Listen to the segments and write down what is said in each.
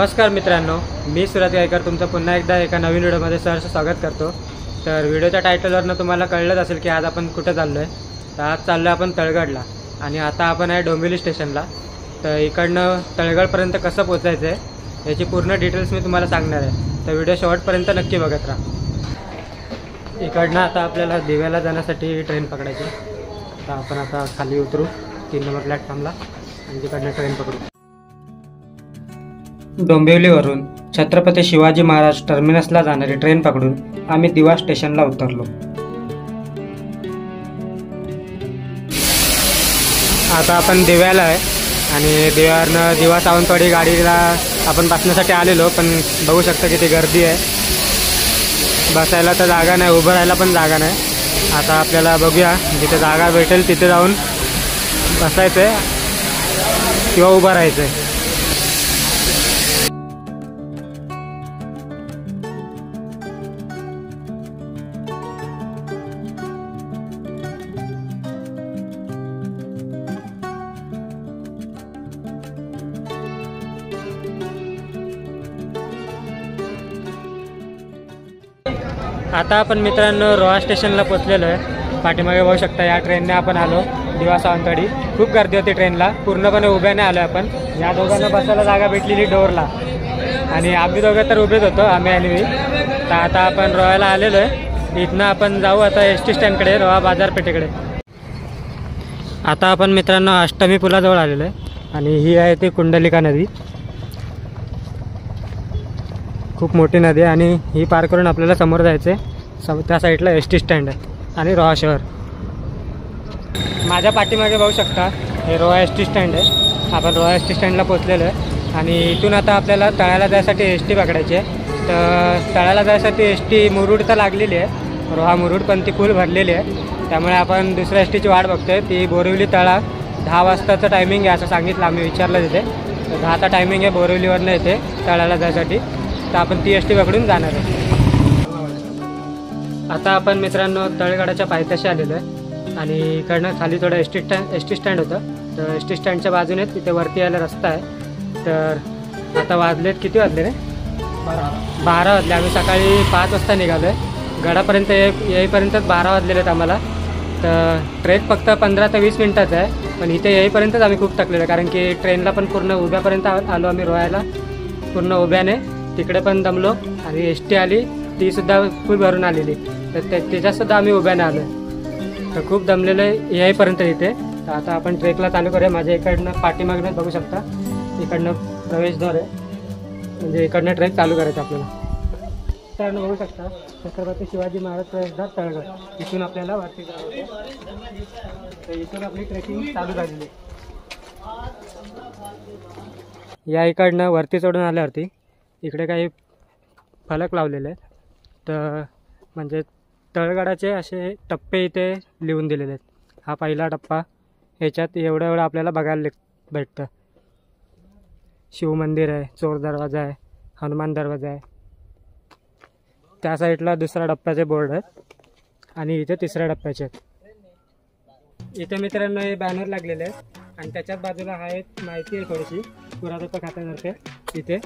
नमस्कार मित्रांनो, मी सुरत गायकर तुमचं पुन्हा एकदा एका नवीन व्हिडिओमध्ये सहर्ष स्वागत करतो। तर व्हिडिओच्या टायटलवरनं तुम्हाला कळलंच असेल की आज आपण कुठे चाललो आहे। तर आज चाललो आपण तळगडला आणि आता आपण आहे डोंबिवली स्टेशनला। तर इकडनं तळगडपर्यंत कसं पोहोचायचं आहे याची पूर्ण डिटेल्स मी तुम्हाला सांगणार आहे, तर व्हिडिओ शेवटपर्यंत नक्की बघत राहा। इकडनं आता आपल्याला दिव्याला जाण्यासाठी ट्रेन पकडायची, तर आपण आता खाली उतरू 3 नंबर प्लॅटफॉर्मला आणि तिकडनं ट्रेन पकडू। डोंबिवलीवरून छत्रपती शिवाजी महाराज टर्मिनसला जाणारी ट्रेन पकडून आम्ही दिवा स्टेशनला उतरलो। आता आपण दिव्याला आहे आणि दिव्यावरनं दिवा सावंतवाडी गाडीला आपण बसण्यासाठी आलेलो, पण बघू शकता किती गर्दी आहे। बसायला तर जागा नाही, उभं राहायला पण जागा नाही। आता आपल्याला बघूया जिथे जागा भेटेल तिथे जाऊन बसायचं आहे किंवा उभं राहायचं आहे। आता आपण मित्रांनो रोहा स्टेशनला पोहोचलेलो आहे। पाठीमागे बघू शकता या ट्रेनने आपण आलो दिवा सावंतवाडी। खूप गर्दी होती ट्रेनला, पूर्णपणे उभ्याने आलो आपण। या दोघांना बसायला जागा भेटलेली डोरला आणि आम्ही दोघं तर उभेच होतो, आम्ही आणि मी। तर आता आपण रोहाला आलेलो आहे, इथनं आपण जाऊ आता ST स्टँडकडे, रोहा बाजारपेठेकडे। आता आपण मित्रांनो अष्टमी पुलाजवळ आलेलो आहे आणि ही आहे ती कुंडलिका नदी। खूप मोठी नदी आहे आणि ही पार करून आपल्याला समोर जायचं आहे। त्या साईडला ST स्टँड आहे आणि रोहा शहर। माझ्या पाठीमागे बघू शकता हे रोहा ST स्टँड आहे। आपण रोहा ST स्टँडला पोहोचलेलो आहे आणि इथून आता आपल्याला तळ्याला जायसाठी ST पकडायची आहे। तर तळ्याला जायसाठी ST मुरुड तर लागलेली आहे, रोहा मुरुड, पण ती फुल भरलेली आहे। त्यामुळे आपण दुसऱ्या STची वाट बघतोय। ती बोरिवली तळा 10 वाजताचं टायमिंग आहे असं सांगितलं, आम्ही विचारलं तिथे। तर 10चा टायमिंग आहे बोरिवलीवरनं येते तळ्याला जायसाठी, तर आपण ती ST पकडून जाणार आहे। आता आपण मित्रांनो तळगडाच्या पायथ्याशी आलेलो आहे आणि इकडनं खाली थोडं ST स्टँड होतं, तर ST स्टँडच्या बाजूने तिथे वरती यायला रस्ता आहे। तर आता वाजलेत, किती वाजले रे? 12 वाजले। आम्ही सकाळी 5 वाजता निघालो आहे, गडापर्यंत येईपर्यंतच 12 वाजलेले आहेत आम्हाला। तर ट्रेक फक्त 15 ते 20 मिनटाचं आहे, पण इथे येईपर्यंतच आम्ही खूप थकलेलो, कारण की ट्रेनला पण पूर्ण उभ्यापर्यंत आलो आम्ही रोहायला, पूर्ण उभ्याने। तिकडे पण दमलो आणि ST आली, तीसुद्धा फुल भरून आलेली, तर त्याच्यातसुद्धा आम्ही उभ्याने आलो। तर खूप दमलेलं आहे येईपर्यंत इथे। तर आता आपण ट्रेकला चालू करूया। माझ्या इकडनं पाठीमागनं बघू शकता, इकडनं प्रवेशद्वार आहे, म्हणजे इकडनं ट्रेक चालू करायचं आपल्याला। तर बघू शकता छत्रपती शिवाजी महाराज प्रवेशद्वार तळगड, इथून आपल्याला वरती जायचं। तर इथून आपली ट्रेकिंग चालू झालेली आहे। या इकडनं वरती चढून आल्यावरती इकडे काही फलक लावलेले आहेत, तर म्हणजे तळगडाचे असे टप्पे इथे लिहून दिलेले आहेत। हा पहिला टप्पा, ह्याच्यात एवढं आपल्याला बघायला भेटतं। शिवमंदिर आहे, चोर दरवाजा आहे, हनुमान दरवाजा आहे। त्या साईडला दुसऱ्या टप्प्याचे बोर्ड आहेत आणि इथे तिसऱ्या टप्प्याचे आहेत। इथे मित्रांनो हे बॅनर लागलेले आहेत आणि त्याच्याच बाजूला हा एक माहिती आहे थोडीशी पुरातत्व खात्यातर्फे इथे,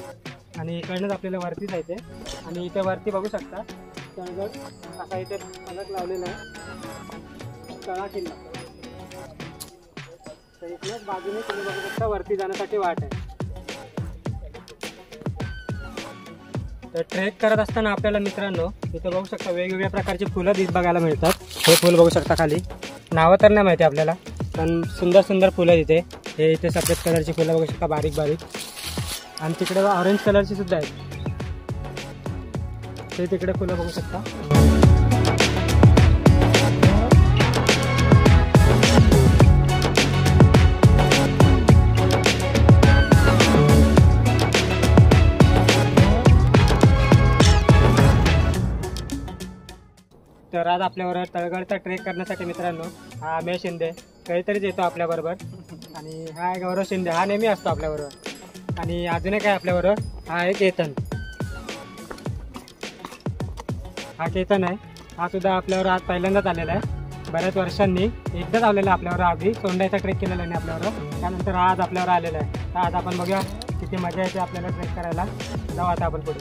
आणि इकडनंच आपल्याला वरती जायचं आहे। आणि इथे वरती बघू शकता तळगड असा इथे फलक लावलेला आहे, तळा किल्ला। तर इथल्याच बाजूने तुम्ही बघू शकता वरती जाण्यासाठी वाट आहे। तर ट्रेक करत असताना आपल्याला मित्रांनो इथे बघू शकता वेगवेगळ्या प्रकारची फुलं बघायला मिळतात। हे फुल बघू शकता खाली, नावं तर नाही माहिती आपल्याला, पण सुंदर सुंदर फुलं इथे। हे इथे सफेद कलरची फुलं बघू शकता, बारीक बारीक, आणि तिकडे ऑरेंज कलरची सुद्धा आहेत, ते तिकडे फुलं बघू शकता। तर आज आपल्याबरोबर तळगडचा ट्रेक करण्यासाठी मित्रांनो हा अमेय शिंदे कधीतरीच येतो आपल्याबरोबर, आणि हा आहे गौरव शिंदे, हा नेहमी असतो आपल्याबरोबर। आणि अजून एक आहे आपल्याबरोबर, हा आहे केतन। हा केतन आहे, हा सुद्धा आपल्यावर आज पहिल्यांदाच आलेला आहे। बऱ्याच वर्षांनी एकदाच आलेला आपल्यावर, आधी सोंडायचा ट्रेक केलेला नाही आपल्यावर, त्यानंतर आज आपल्यावर आलेला आहे। तर आज आपण बघूया किती मजा येते आपल्याला ट्रेक करायला. जाऊ आता आपण पुढे.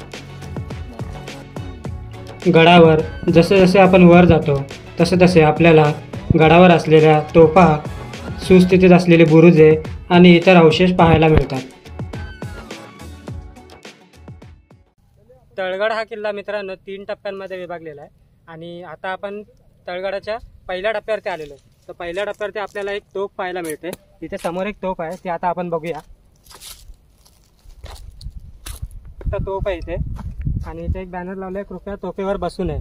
गडावर जसे जसे आपण वर जातो तसे तसे आपल्याला गडावर असलेल्या तोफा, सुस्थितीत असलेले बुरुजे आणि इतर अवशेष पाहायला मिळतात. तळगड हा किल्ला मित्रांनो 3 टप्प्यांमध्ये विभागलेला आहे आणि आता आपण तळगडाच्या पहिल्या टप्प्यावरती आलेलो आहे. तर पहिल्या टप्प्यावरती आपल्याला एक तोफ पाहायला मिळते. इथे समोर एक तोफ आहे, ती आता आपण बघूया. तर तोफ आहे इथे आणि इथे एक बॅनर लावलाय, कृपया तोफेवर बसू नये.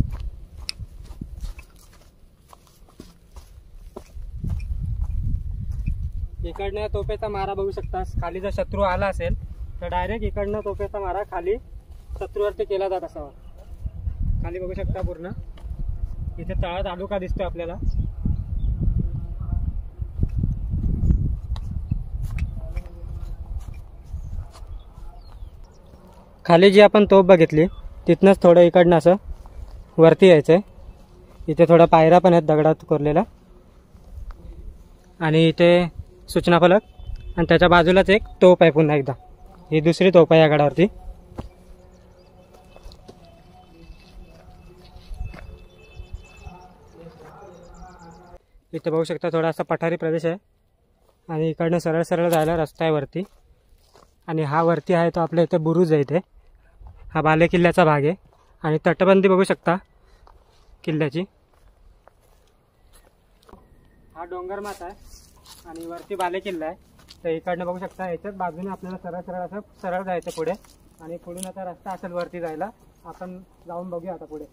इकडनं तोफेचा मारा बघू शकता. खाली जर शत्रू आला असेल तर डायरेक्ट इकडनं तोफेचा मारा खाली शत्रूवरती केला जात असावा. खाली बघू शकता पूर्ण. इथे तळात आलुका दिसतोय आपल्याला. खाली जी आपण तोफ बघितली तिथनंच थोडं इकडनं असं वरती यायचं आहे. इथे थोडा पायऱ्या पण आहेत दगडात कोरलेला आणि इथे सूचना फलक आणि त्याच्या बाजूलाच एक तोफ आहे. पुन्हा एकदा ही दुसरी तोफ आहे या गडावरती. इथे बघू शकता थोडासा पठारी प्रदेश आहे आणि इकडनं सरळ सरळ जायला रस्ता आहे वरती. आणि हा वरती आहे तो आपल्या इथे बुरुज आहे. इथे हा बाले किल्ल्याचा भाग आहे आणि तटबंदी बघू शकता किल्ल्याची. हा डोंगर माथा आहे आणि वरती बाले किल्ला आहे. तर इकडनं बघू शकता याच्याच बाजूने आपल्याला सरळ सरळ असं सरळ जायचं पुढे आणि पुढून आता रस्ता असेल वरती जायला. आपण जाऊन बघूया आता पुढे.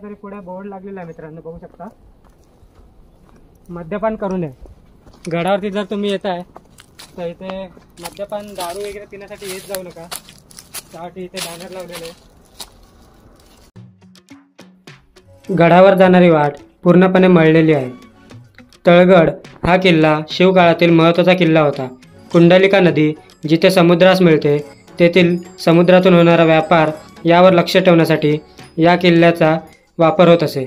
तरी पुढे बोर्ड लागलेला आहे मित्रांनो, बघू शकता. मद्यपान करू नये. गडावरती जर तुम्ही येत आहे तर इथे मद्यपान दारू वगैरे पिण्यासाठी येत जाऊ नका. त्यासाठी इथे बॅनर लावलेले आहे. गडावर जाणारी वाट पूर्णपणे मळलेली आहे. तळगड हा किल्ला शिवकाळातील महत्त्वाचा किल्ला होता. कुंडलिका नदी जिथे समुद्रास मिळते तेथील समुद्रातून होणारा व्यापार यावर लक्ष ठेवण्यासाठी या किल्ल्याचा वापर होत असे.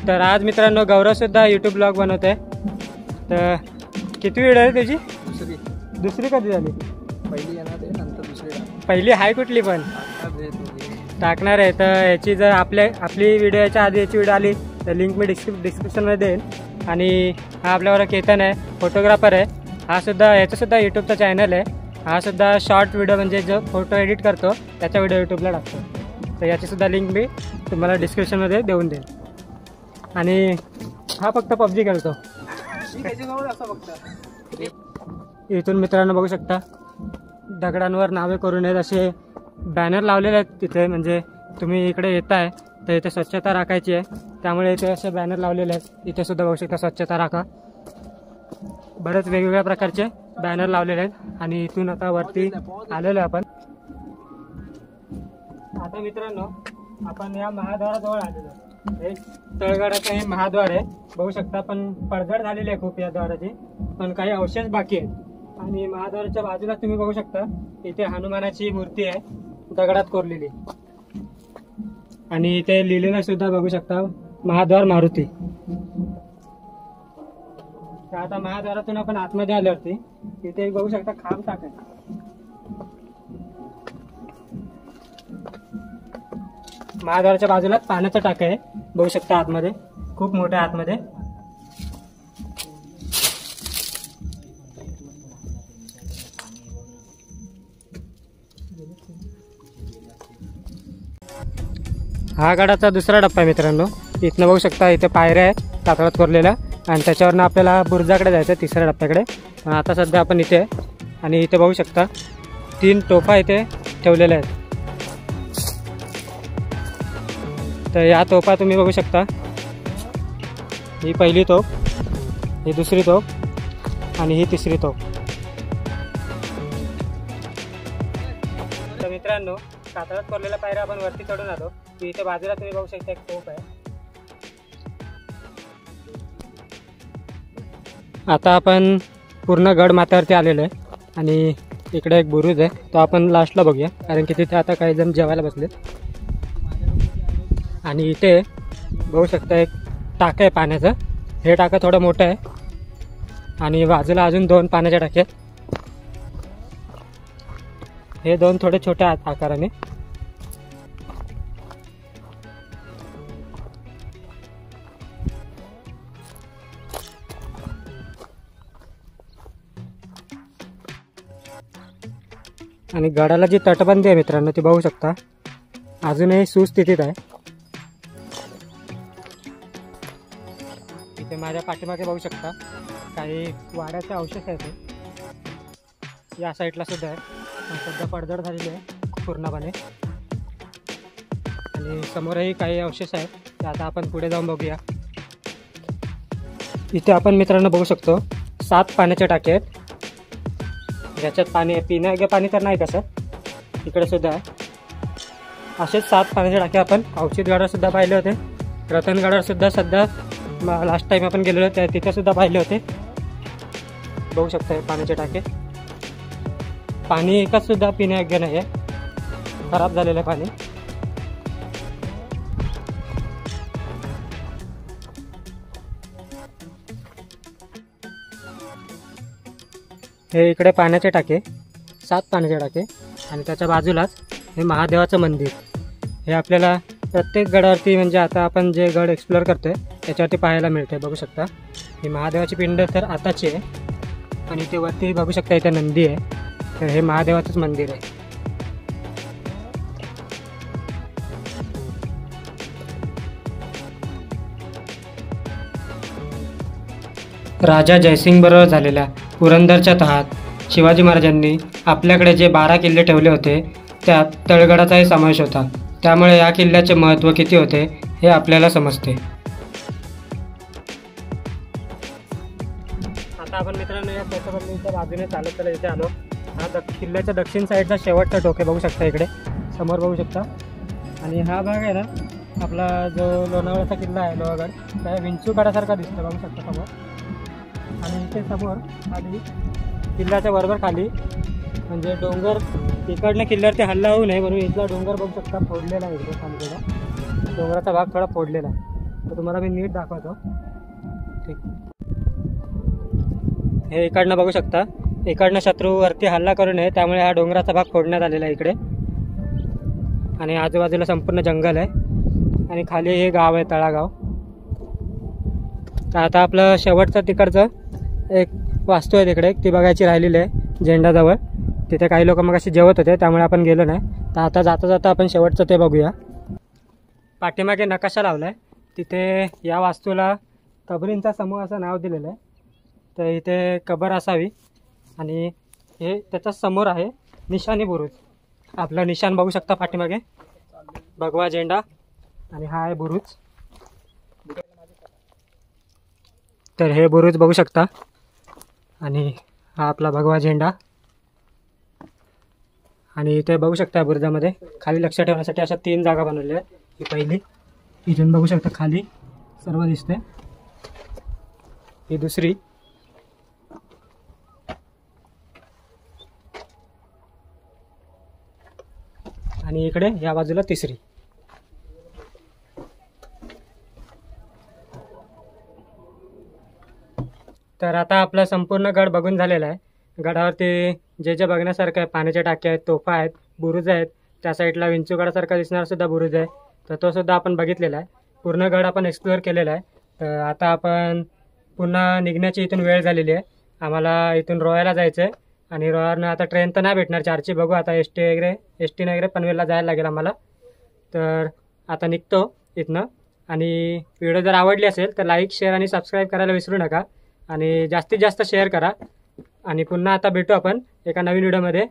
तर आज मित्रांनो गौरव सुद्धा यूट्यूब ब्लॉग बनवत आहे. तर किती व्हिडिओ आहे त्याची? दुसरी कधी झाली? पहिली येणार आहे, नंतर दुसरी. पहिली हाय कुठली पण टाकणार आहे. तर याची जर आपली व्हिडिओ याच्या आधी याची व्हिडिओ आली तर लिंक मी डिस्क्रिप्शनमध्ये देईन. आणि हा आपल्यावर केतन आहे, फोटोग्राफर आहे. हा सुद्धा याचासुद्धा यूट्यूबचा चॅनल आहे. हा सुद्धा शॉर्ट व्हिडिओ म्हणजे जो फोटो एडिट करतो त्याचा व्हिडिओ यूट्यूबला टाकतो. तर याचीसुद्धा लिंक मी तुम्हाला डिस्क्रिप्शनमध्ये देऊन देईन. आणि हा फक्त पबजी खेळतो. इथून मित्रांनो बघू शकता दगडांवर नावे करू नयेत असे बॅनर लावलेले आहेत तिथे. म्हणजे तुम्ही इकडे येताय तर इथे स्वच्छता राखायची आहे, त्यामुळे इथे असे बॅनर लावलेले आहेत. इथे सुद्धा बघू शकता स्वच्छता राखा. बरेच वेगवेगळ्या प्रकारचे बॅनर लावलेले आहेत. आणि इथून आता वरती आलेलो आपण. आता मित्रांनो आपण या महाद्वाराजवळ आलेलो. हे तळगडाचं हे महाद्वार आहे, बघू शकता. पण पडझड झालेली आहे खूप या द्वाराची, पण काही अवशेष बाकी आहेत. आणि महाद्वाराच्या बाजूला तुम्ही बघू शकता इथे हनुमानाची मूर्ती आहे दगडात कोरलेली. आणि इथे लिहिलेलं सुद्धा बघू शकता महाद्वार मारुती. तर आता महाद्वारातून आपण आतमध्ये आल्यावरती इथे बघू शकता खांब टाक आहे. महाद्वाराच्या बाजूला पाण्याचं टाक आहे, बघू शकता आतमध्ये, खूप मोठ्या आतमध्ये. हा गडाचा दुसरा टप्पा आहे मित्रांनो. इथनं बघू शकता इथे पायऱ्या आहेत कातळात कोरलेल्या आणि त्याच्यावरनं आपल्याला बुरुजाकडे जायचं आहे, तिसऱ्या टप्प्याकडे. पण आता सध्या आपण इथे आणि इथे बघू शकता 3 तोफा इथे ठेवलेल्या आहेत. तर या तोफा तुम्ही बघू शकता. ही पहिली तोफ, ही दुसरी तोफ आणि ही तिसरी तोफ. तर मित्रांनो कातळात कोरलेल्या पायऱ्या आपण वरती चढून आलो की इथे बाजूला तुम्ही बघू शकता एक तोफ आहे. आता आपण पूर्ण गड माथ्यावरती आलेलो आहे आणि इकडे एक बुरुज आहे, तो आपण लास्टला बघूया कारण की तिथे आता काही जण जेवायला बसलेत. आणि इथे बघू शकता एक टाकं आहे पाण्याचं. हे टाकं थोडं मोठं आहे आणि बाजूला अजून 2 पाण्याच्या टाक्या आहेत. हे 2 थोडे छोटे आहेत आकाराने. आणि गडाला जी तटबंदी आहे मित्रांनो ती बघू शकता अजूनही सुस्थितीत आहे. इथे माझ्या पाठीमागे बघू शकता काही वाड्याचे अवशेष आहेत. या साईडला सुद्धा आहे पण सध्या पडझड झालेली आहे पूर्णपणे. आणि समोरही काही अवशेष आहेत ते आता आपण पुढे जाऊन बघूया. इथे आपण मित्रांनो बघू शकतो 7 पाण्याच्या टाक्या आहेत. ज्याच्यात पाणी आहे, पिण्यायोग्य पाणी तर नाही कसं. इकडे सुद्धा आहे. असेच 7 पाण्याच्या टाक्या आपण औषधगडावर सुद्धा पाहिले होते. रतनगडावर सुद्धा सध्या लास्ट टाइम आपण गेलेलो त्या तिथे सुद्धा पाहिले होते. बघू शकता हे पाण्याचे टाके. पाणी एकच सुद्धा पिण्यायोग्य नाही आहे, खराब झालेलं पाणी. हे इकडे पाण्याचे टाके 7 पाण्याचे टाके आणि त्याच्या बाजूलाच हे महादेवाचं मंदिर. हे आपल्याला प्रत्येक गडावरती म्हणजे आता आपण जे गड एक्सप्लोअर करतोय त्याच्यावरती पाहायला मिळते. बघू शकता ही महादेवाची पिंड तर आताची आहे आणि ते वरती बघू शकता इथे नंदी आहे. तर हे महादेवाचंच मंदिर आहे. राजा जयसिंग बरोबर झालेल्या पुरंदरच्या तहात शिवाजी महाराजांनी आपल्याकडे जे 12 किल्ले ठेवले होते त्यात तळगडाचाही समावेश होता. त्यामुळे या किल्ल्याचे महत्त्व किती होते हे आपल्याला समजते. आता आपण मित्रांनो या तटबंदीच्या बाजूने चालत चालत इथे आलो. हा किल्ल्याच्या दक्षिण साईडचा शेवटचा टोक आहे. बघू शकता इकडे समोर बघू शकता. आणि हा भाग आहे ना आपला जो लोणावळ्याचा किल्ला आहे लोहगड त्या विंचूगडासारखा दिसतो. बघू शकता समोर. आणि इथे समोर खाली किल्ल्याच्या बरोबर खाली म्हणजे डोंगर इकडनं किल्ल्यावरती हल्ला होऊ नये म्हणून इथला डोंगर बघू शकता फोडलेला आहे. इकडे खाली थोडा डोंगराचा भाग थोडा फोडलेला आहे. तर तुम्हाला मी नीट दाखवतो. ठीक. हे इकडनं बघू शकता इकडनं शत्रूवरती हल्ला करू नये त्यामुळे हा डोंगराचा भाग फोडण्यात आलेला आहे इकडे. आणि आजूबाजूला संपूर्ण जंगल आहे आणि खाली हे गाव आहे तळागाव. तर आता आपलं शेवटचं तिकडचं एक वास्तू आहे तिकडे ती बघायची राहिलेली आहे झेंडाजवळ. तिथे काही लोक मग अशी जेवत होते त्यामुळे आपण गेलो नाही. तर आता जाता जाता आपण शेवटचं ते बघूया. पाठीमागे नकाशा लावला आहे तिथे या वास्तूला कबरींचा समूह असं नाव दिलेलं आहे. तर इथे कबर असावी. आणि हे त्याच्या समोर आहे निशाणी बुरुज. आपलं निशाण बघू शकता पाठीमागे भगवा झेंडा आणि हा आहे बुरुज. तर हे बुरुज बघू शकता आणि हा आपला भगवा झेंडा. आणि इथे बघू शकता बुरुजामध्ये खाली लक्ष ठेवण्यासाठी अशा 3 जागा बनवलेल्या आहेत. ही पहिली इथून बघू शकता खाली सर्व दिसते. ही दुसरी आणि इकडे या बाजूला तिसरी. तर आता आपला संपूर्ण गड बघून झालेला आहे. गडावरती जे जे बघण्यासारखं आहे पाण्याच्या टाक्या आहेत, तोफा आहेत, बुरुज आहेत. त्या साईडला विंचूगडासारखा दिसणारा सुद्धा बुरुज आहे. तर तो सुद्धा आपण बघितलेला आहे. पूर्ण गड आपण एक्सप्लोअर केलेला आहे. तर आता आपण पुन्हा निघण्याची इथून वेळ झालेली आहे. आम्हाला इथून रोह्याला जायचं आहे आणि रोह्यानं आता ट्रेन तर नाही भेटणार 4ची. बघू आता एस टी वगैरे पनवेलला जायला लागेल आम्हाला. तर आता निघतो इथनं. आणि व्हिडिओ जर आवडली असेल तर लाईक शेअर आणि सबस्क्राईब करायला विसरू नका. आणि जास्तीत जास्त शेअर करा. आणि पुन्हा आता भेटू आपण एका नवीन व्हिडिओमध्ये.